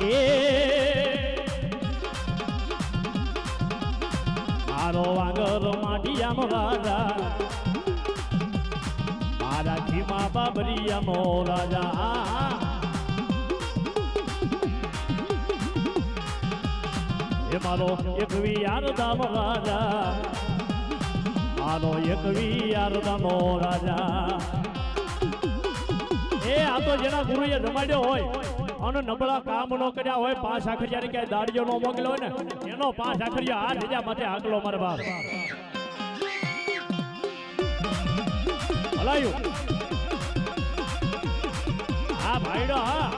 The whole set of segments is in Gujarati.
એ મારો વાગર માઢિયાનો રાજા મારા ખીમા બાબરિયાનો રાજા એ મારો એકવી યારદાનો રાજા મારો એકવી યારદાનો રાજા એ આ તો જેના ગુરુએ જમાડ્યો હોય અને નબળા કામ નો કર્યા હોય 5 આખરિયા ક્યાંય દાડિયો નો મોકલ્યો હોય ને એનો 5 આખરિયા આ જજા માથે આગલો મારે બાપ હલાયું હા ભાઈડો હા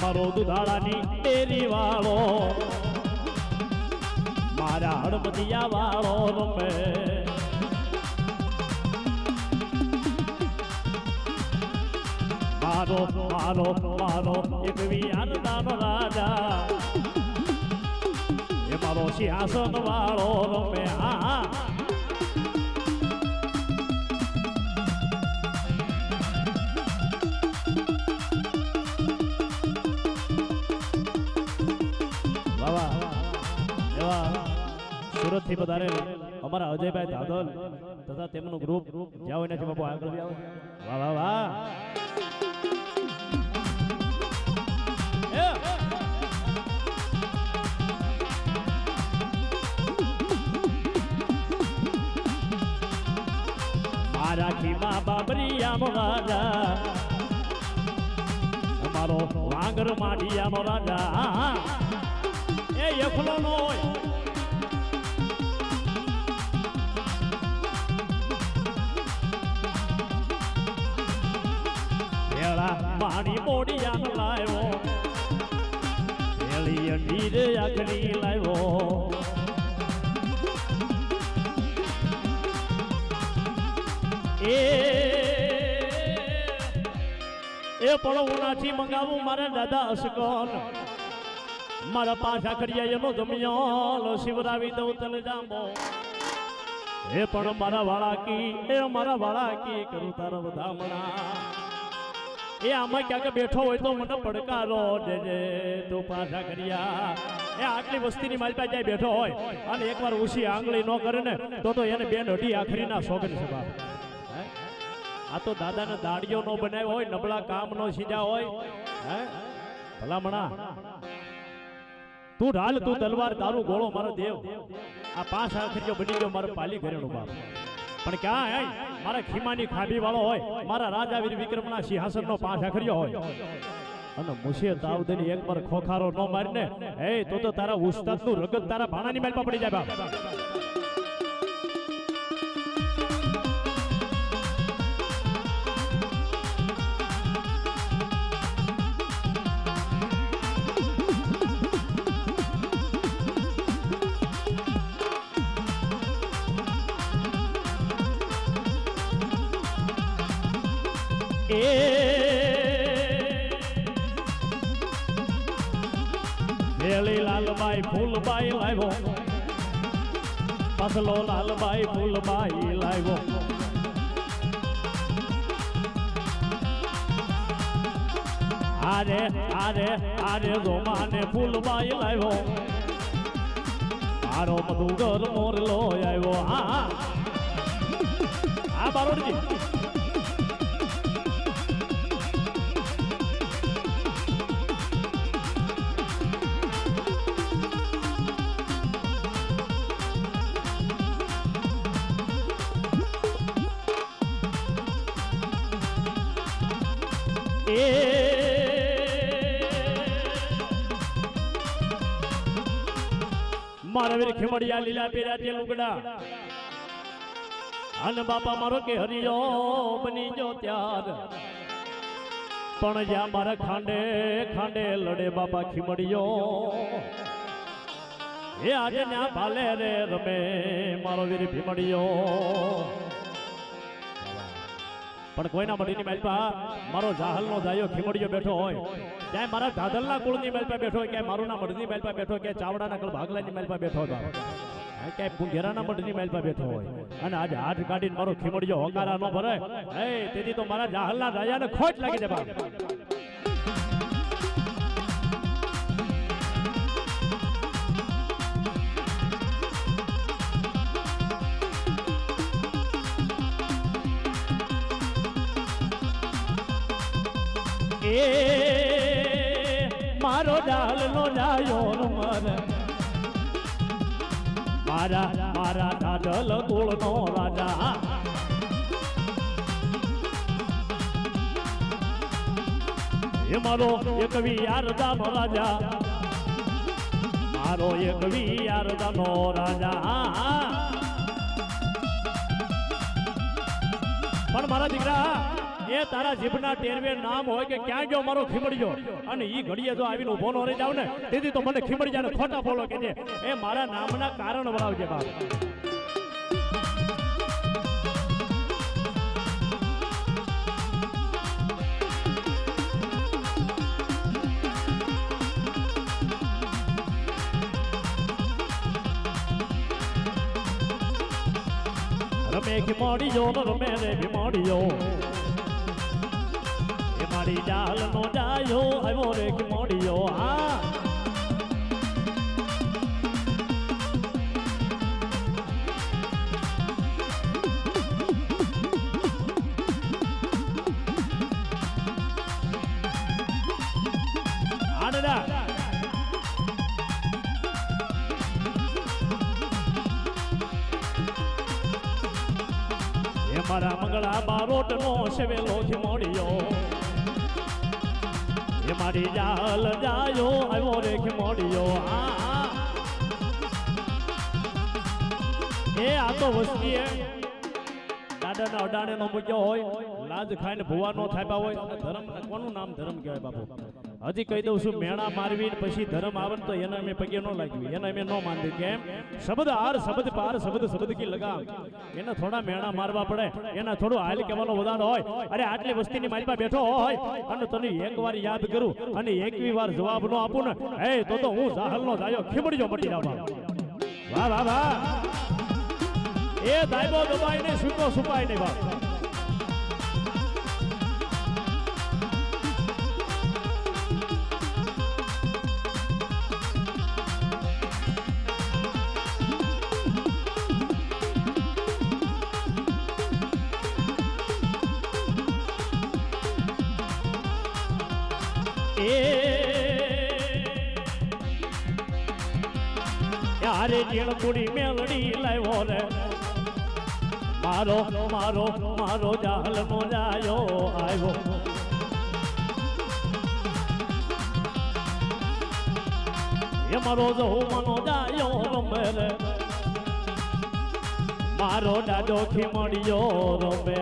મારો દુધાળાની ડેરી વાળો મારા હળમદિયા વાળો રમે મારો મારો મારો એક વિયાનદાનો રાજા એ મારો સિંહાસન વાળો રમે હા સુરત થી વધારે અમારા અજયભાઈ દાદલ તથા તેમનું ગ્રુપ જ્યાં હોય નથી બાપુ આગળ બી આવે વાહ વાહ વાહ મારા ખીમા બાબરિયાનો રાજા અમારો વાંગર માઢિયાનો રાજા એ એકલો નો હોય પાણી મોડિયા લાવ્યો પેલી અંડી રે આખરી લાવ્યો એ પણ ઉનાથી મંગાવું મારા દાદા અસકોન મારા 5 આખરિયા એનો જમ્યો શિવરાવી દઉં તલ જામો એ પણ મારા વાળા કી કરું તારા વધામણા એ આમાં ક્યાંક બેઠો હોય તો મને પડકારો દેજે તું 5 આખરિયા એ આટલી વસ્તીની મારી પાસે જાય બેઠો હોય અને એકવાર ઉછી આંગળી ન કરે ને તો એને 2 અઢી આખરીના શોખન છે બાપ આ તો દાદાને દાડિયો નો બનાવ્યો હોય નબળા કામ નો સીધા હોય હે ભલામણા તું ઢાલ તું તલવાર તારું ગોળો મારો દેવ આ 5 આખરીઓ બની ગયો મારો પાલી ઘરેણું બાપ પણ ક્યાં હે મારા ખીમાની ખાબી વાળો હોય મારા રાજા વીર વિક્રમના સિંહાસનનો 5 આખરીઓ હોય અને મુશે તાવદની એકવાર ખોખારો ન મારીને હે તો તારા ઉસ્તાદનું રગત તારા ભાણાની માલમાં પડી જાય બાપ વેલી લાલબાઈ ફૂલબાઈ લાવ્યો પસલો લાલબાઈ ફૂલબાઈ લાવ્યો આરે આરે આરે રોમાને ફૂલબાઈ લાવ્યો મારો મધુગર મોરલો આવ્યો હા બારોડજી મારા વીર ખીમડિયા લીલા પેરા તે લુગડા અને બાપા મારો કે હરિયો બની જો ત્યાર પણ જ્યાં મારા ખાંડે ખાંડે લડે બાપા ખીમડિયો એ આજે ન્યા ભાલે રે રમે મારો વીર ભીમડિયો પણ કોઈના મઢીની માલપા મારો જાહલનો જાયો ખીમડિયો બેઠો હોય, ક્યાંય મારા ધાધલના કુળની માલપા બેઠો હોય, ક્યાંય મારુંના મઢની માલપા બેઠો હોય, ક્યાંય ચાવડાના કળ ભાગલાની માલપા બેઠો હોય, ક્યાંય પુંઘેરાના મઢની માલપા બેઠો હોય, અને આજે હાથ કાઢીને મારો ખીમડિયો હોકારા ન ભરે, તેથી તો મારા જાહલના રાજાને ખોટ લાગી જાય બાપ. એ મારો જાહલનો જાયો મર, મારા મારા ધાધલ કુળનો રાજા, એ મારો એક વિયારદાનો રાજા, મારો એક વિયારદાનો રાજા. પણ મારા દીકરા એ તારા જીભના ટેરવે નામ હોય કે ક્યાં ગયો મારો ખીમડિયો, અને ઈ ઘડીએ જો આવીને ઉભો ન રહી જાવ ને, તેથી તો મને ખીમડિયાને ખોટા બોલો કે છે, એ મારા નામના કારણ વળાવજે બાપ. રમે ખીમડિયો રમે રે ભીમડિયો, મારી જાલ નો જાયો આવ્યો રે ખીમડિયો. એ મારા મંગળા બારોટ નો સેવેલો ખીમડિયો, એ મારી જાલ જાયો આવ્યો રે ખીમડિયો. એ આ તો વસ્તી દાદાના અડાણે નો મૂક્યો હોય, લાજ ખાઈને ભુવા નો થાપ્યા હોય, ધર્મ કોનું નામ ધર્મ કહેવાય બાપુ? હજી કહી દઉં છું, મેણા મારવી પછી ધર્મ આવે તો એને અમે પગે ન લાગ્યું, એને અમે ન માનવી. કેમ? શબ્દ હાર શબ્દ પાર શબ્દ શબ્દ કી લગામ, એને થોડા મેણા મારવા પડે, એના થોડું હાલ કહેવાનો વધારો હોય. અરે આટલી વસ્તીની માલપા બેઠો હોય અને તને એકવાર યાદ કરું અને એકવી વાર જવાબ ન આપું ને, તો હું જાહલનો જાયો ખીમડિયો મટી જાવ. વાહ વાહ વાહ. એ દાયબો દબાઈ નહીં, સૂકો સુપાય નહીં બાપ. યારે જીણકુડી મેલડી લાવ્યો રે, મારો મારો મારો જાહલનો જાયો આવ્યો. એ મારો જહુમનો જાયો રમે રે, મારો દાદો ખીમડિયો રમે.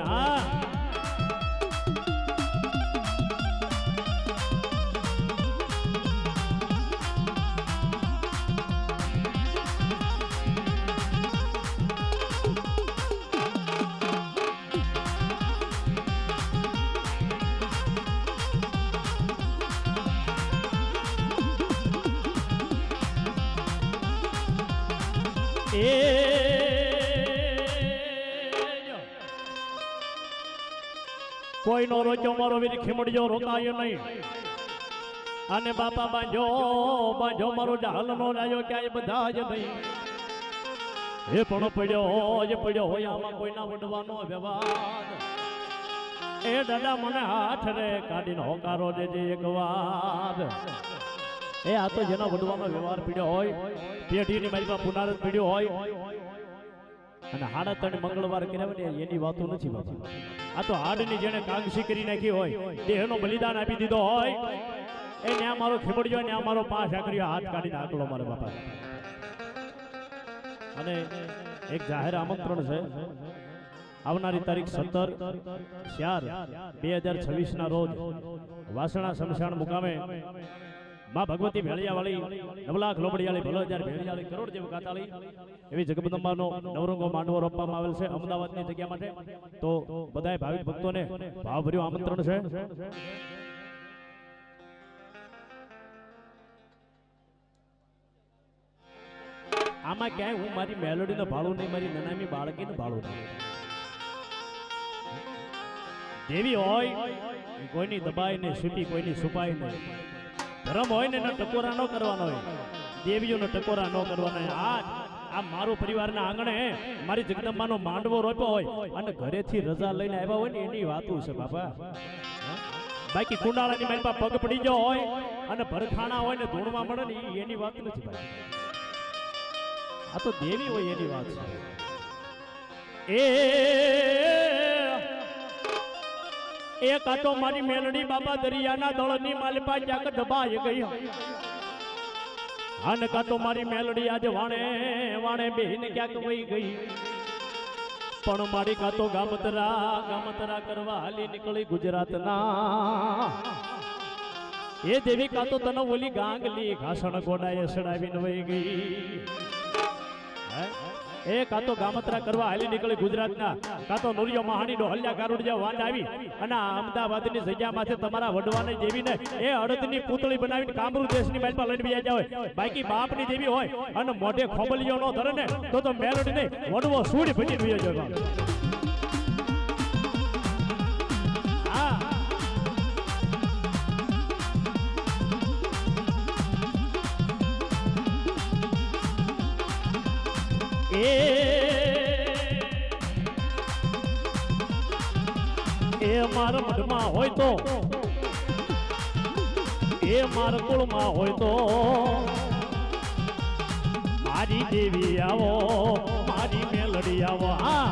કોઈનો રોજો મારો વીર ખીમડિયો રોકાયો નહીં, અને બાપા બાંધો બાંધો મારો જાહલનો રાજો ક્યાંય બધા જ નહીં. એ પણ પડ્યો હોય આમાં કોઈના વડવાનો વ્યવહાર. એ દાદા મને હાથ રે કાઢીને હોકારો દેજે એક વાર. એ આ તો જેના વડવાનો વ્યવહાર પીડ્યો હોય, પેઢીની મારી પુનારત પીડ્યો હોય, અને હાડા ત્રણ મંગળવાર કર્યા એની વાતો નથી બાપા. આ તો હાડની જેને કાંગસી કરી નાખી હોય, દેહનો બલિદાન આપી દીધો હોય, એ ન્યા મારો ખીમડિયો, ન્યા મારો 5 આકરીઓ હાથ કાઢીને આકલો મારે બાપા. અને એક જાહેર આમંત્રણ છે, આવનારી તારીખ 17/4/2026 ના રોજ વાસણા શમશાન મુકામે માં ભગવતી ભેળિયાવાળી નવલાખ લોબડિયાળી ભલો હજાર ભેળિયાળી કરોડ જેવું ગાતાળી એવી જગદંબાનો નવરંગો માંડવો રોપવામાં આવેલ છે અમદાવાદની જગ્યા માટે તો બધાય ભાવિક ભક્તોને ભાવભર્યું આમંત્રણ છે આમાં ક્યાંય હું મારી મેલોડીને ભાળું નહીં મારી નાનામી બાળકીને ભાળું નહીં દેવી હોય કોઈની દબાઈ નહીં છૂટી કોઈની છુપાઈ નહીં ધર્મ હોય ને એનો ટકોરા ન કરવાનો હોય દેવીઓનો ટકોરા ન કરવાનો આ મારું પરિવારના આંગણે મારી જગદંબાનો માંડવો રોપ્યો હોય અને ઘરેથી રજા લઈને આવ્યા હોય ને એની વાતું છે બાપા બાકી કુંડાળાની મારી પાસે પગ પડી ગયો હોય અને ભરખાણા હોય ને ધૂણમાં મળે ને એની વાત નથી ભાઈ આ તો દેવી હોય એની વાત છે એ કાતો મારી મેલડી બાબા દરિયાના દળની માલપા ક્યાંક દબાઈ ગઈ અને કાતો મારી મેલડી આજે વાણે વાણે બેહીને ક્યાંક વહી ગઈ પણ મારી કાતો ગામતરા કરવા હાલી નીકળી ગુજરાતના એ દેવી કાતો તને ઓલી ગાંગલી ઘાસણ ગોડાએ સડાવીને વહી ગઈ એ કાતો ગામતરા કરવા હાલી નીકળી ગુજરાતના કાતો નુરિયો મહાણીનો હલ્યા કારુડિયા વાંડ આવી અને અમદાવાદની જગ્યામાંથી તમારા વડવાની દેવીને એ અડદની પૂતળી બનાવીને કામરૂ દેશની બાજુ લઈને બીજા જાય બાકી બાપની દેવી હોય અને મોઢે ખોબલીઓ નો ધરે ને તો મેલોડી નહીં વડવો સૂડી ભજી બીજો જાય હા એ મારા મઢમાં હોય તો એ મારા કુળમાં હોય તો મારી દેવી આવો મારી મેલડી આવો હા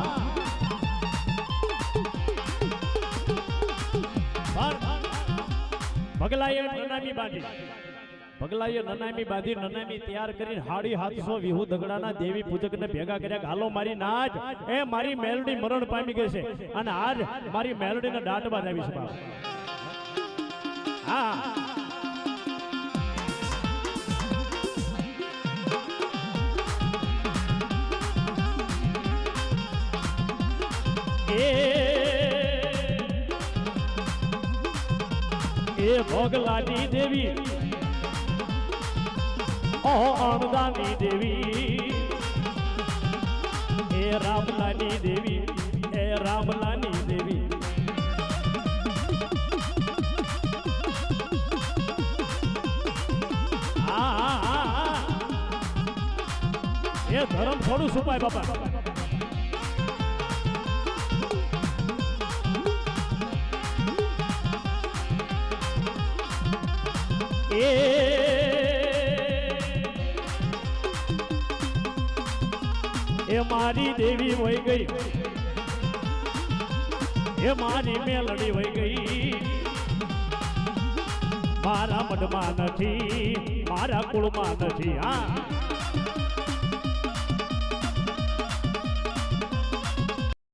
ભગલાએ નનામી બાંધી નનામી તૈયાર કરીને 750 વિહુ દગડાના દેવી પૂજકને ભેગા કર્યા હાલો મારી નાચ એ મારી મેલડી મરણ પામી ગઈ છે અને આજ મારી મેલડીને દાંતવા આવી છે હા એ ભોગલાની દેવી અણદાની દેવી એ રામલાની દેવી એ ધર્મ થોડું છુપાય બાપા એ મારી દેવી વહી ગઈ એ મારી મેલડી વહી ગઈ મારા મઢમાં નથી મારા કુળમાં નથી હા